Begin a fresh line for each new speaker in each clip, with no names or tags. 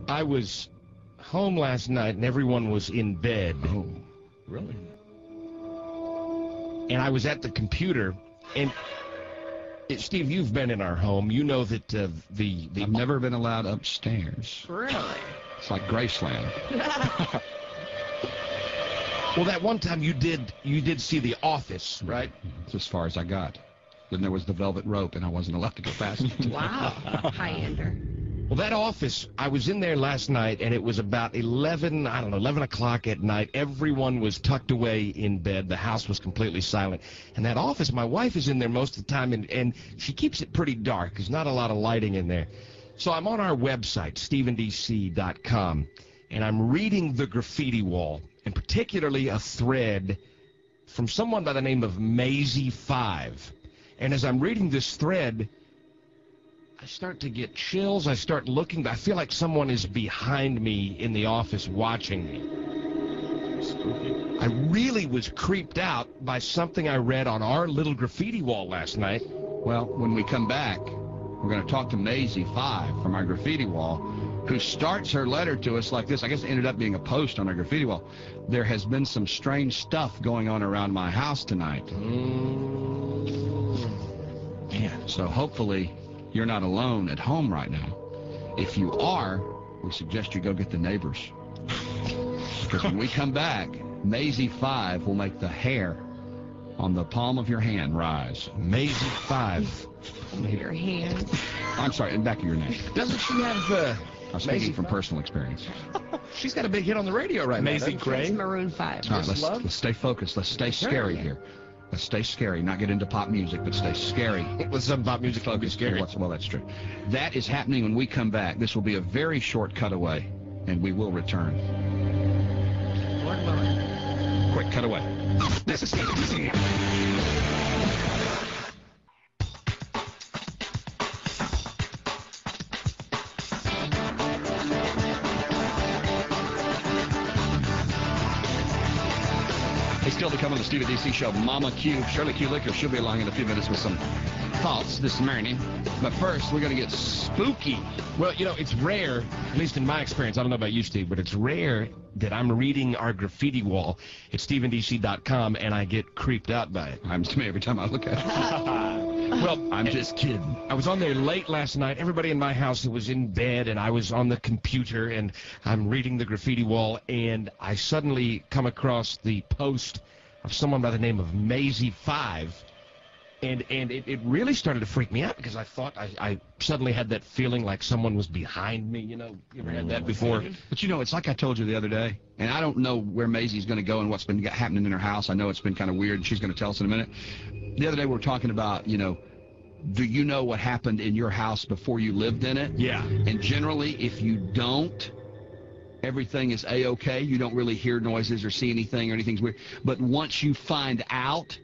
I was home last night and everyone was in bed.
Oh, really?
And I was at the computer, and Steve, you've been in our home. You know that
I've never been allowed upstairs.
Really?
It's like Graceland.
Well, that one time you did see The Office, right?
That's as far as I got. Then there was the velvet rope, and I wasn't allowed to go past it.
Wow. High-ender.
Well, that office, I was in there last night, and it was about 11 o'clock at night. Everyone was tucked away in bed. The house was completely silent. And that office, my wife is in there most of the time, and she keeps it pretty dark. There's not a lot of lighting in there. So I'm on our website, StephenDC.com, and I'm reading the graffiti wall, and particularly a thread from someone by the name of Maisie5. And as I'm reading this thread, I start to get chills. I start looking. I feel like someone is behind me in the office watching me. Spooky. I really was creeped out by something I read on our little graffiti wall last night.
Well, when we come back, we're going to talk to Maisie5 from our graffiti wall, who starts her letter to us like this. I guess it ended up being a post on our graffiti wall. There has been some strange stuff going on around my house tonight. Yeah. So hopefully you're not alone at home right now. If you are, we suggest you go get the neighbors. Because when we come back, Maisie5 will make the hair on the palm of your hand rise.
Maisie5.
Palm of your hand.
I'm sorry, in the back of your neck.
Doesn't she have...
I'm speaking from personal experience.
She's got a big hit on the radio right now.
Amazing Gray.
Maroon 5.
All right, let's stay focused. Let's stay scary here. Let's stay scary. Not get into pop music, but stay scary.
With some pop music, focus scary.
Well, that's true. That is happening when we come back. This will be a very short cutaway, and we will return. Quick cutaway. This is Stephen. Hey, still to come on the Stephen DC Show, Mama Q, Shirley Q. Licker. She'll be along in a few minutes with some thoughts this morning. But first, we're going to get spooky.
Well, you know, it's rare, at least in my experience, I don't know about you, Steve, but it's rare that I'm reading our graffiti wall at StephenDC.com and I get creeped out by it.
Happens to me every time I look at it.
Well,
I'm just kidding.
I was on there late last night. Everybody in my house was in bed, and I was on the computer, and I'm reading the graffiti wall, and I suddenly come across the post of someone by the name of Maisie5, and it really started to freak me out because I thought I suddenly had that feeling like someone was behind me. You know, you ever had that before?
But, you know, it's like I told you the other day, and I don't know where Maisie's going to go and what's been happening in her house. I know it's been kind of weird, and she's going to tell us in a minute. The other day we were talking about, you know, do you know what happened in your house before you lived in it?
Yeah.
And generally, if you don't, everything is A-okay. You don't really hear noises or see anything or anything's weird. But once you find out,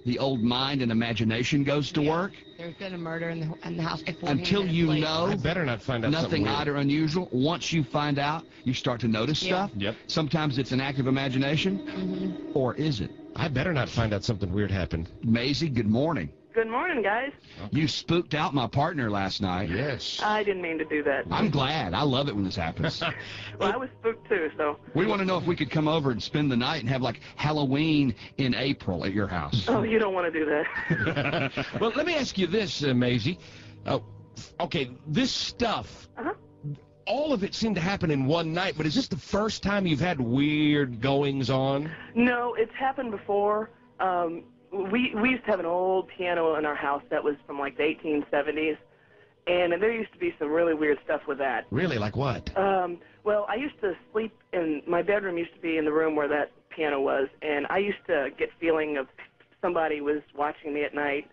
the old mind and imagination goes to work.
There's been a murder in the house before.
Until you know,
I better not find out
nothing odd or unusual. Once you find out, you start to notice stuff.
Yep.
Sometimes it's an active imagination, or is it?
I better not find out something weird happened.
Maisie, good morning.
Good morning, guys.
You spooked out my partner last night.
Yes.
I didn't mean to do that.
I'm glad. I love it when this happens.
Well, I was spooked too, so.
We want to know if we could come over and spend the night and have like Halloween in April at your house.
Oh, you don't want to do that.
Well, let me ask you this, Maisie. Okay, this stuff, all of it seemed to happen in one night, but is this the first time you've had weird goings on?
No, it's happened before. We used to have an old piano in our house that was from like the 1870s, and there used to be some really weird stuff with that.
Really? Like what?
Well, I used to sleep in my bedroom. Used to be in the room where that piano was, and I used to get feeling of somebody was watching me at night,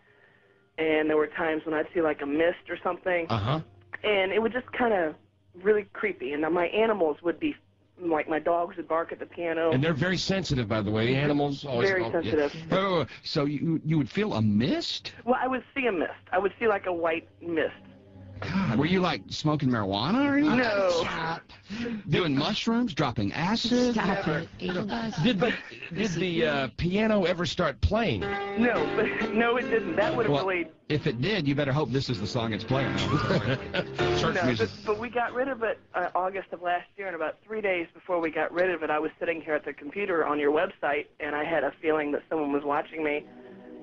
and there were times when I'd see like a mist or something, and it would just kind of really creepy, and my animals would be like my dogs would bark at the piano.
And they're very sensitive, by the way. Animals always
very sensitive.
Yeah. So you would feel a mist?
Well, I would see a mist. I would see like a white mist.
God, were you like smoking marijuana or anything?
No.
Doing mushrooms, dropping acid.
Stop it. Eating us.
Did the piano ever start playing?
No, but no, it didn't. That would have
Well,
really.
if it did, you better hope this is the song it's playing. Church
No,
music.
but we got rid of it August of last year, and about 3 days before we got rid of it, I was sitting here at the computer on your website, and I had a feeling that someone was watching me,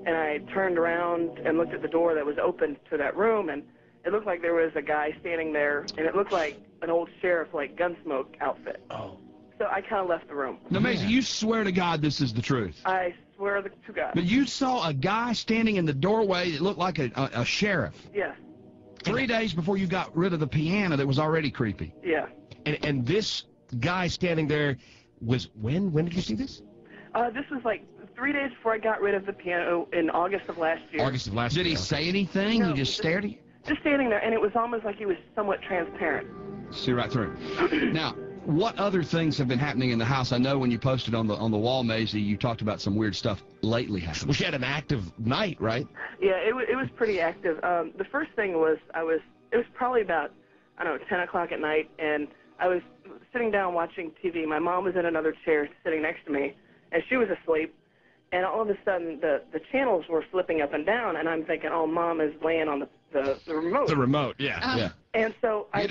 and I turned around and looked at the door that was open to that room, and it looked like there was a guy standing there, and it looked like an old sheriff, like Gunsmoke outfit.
Oh.
So I kind of left the room.
Now, Maisie, you swear to God this is the truth.
I swear to God.
But you saw a guy standing in the doorway that looked like a sheriff.
Yes.
3 days before you got rid of the piano that was already creepy.
Yeah.
And this guy standing there was when? When did you see this?
This was like 3 days before I got rid of the piano in August of last year.
August of last year.
Did he say anything?
No,
He just stared at you?
Just standing there, and it was almost like he was somewhat transparent.
See right through. Now, what other things have been happening in the house? I know when you posted on the wall, Maisie, you talked about some weird stuff lately happening.
Well, she had an active night, right?
Yeah, it was pretty active. The first thing was it was probably about, I don't know, 10 o'clock at night, and I was sitting down watching TV. My mom was in another chair sitting next to me, and she was asleep. And all of a sudden, the channels were flipping up and down, and I'm thinking, oh, Mom is laying on the remote.
The remote, yeah.
Yeah.
And so I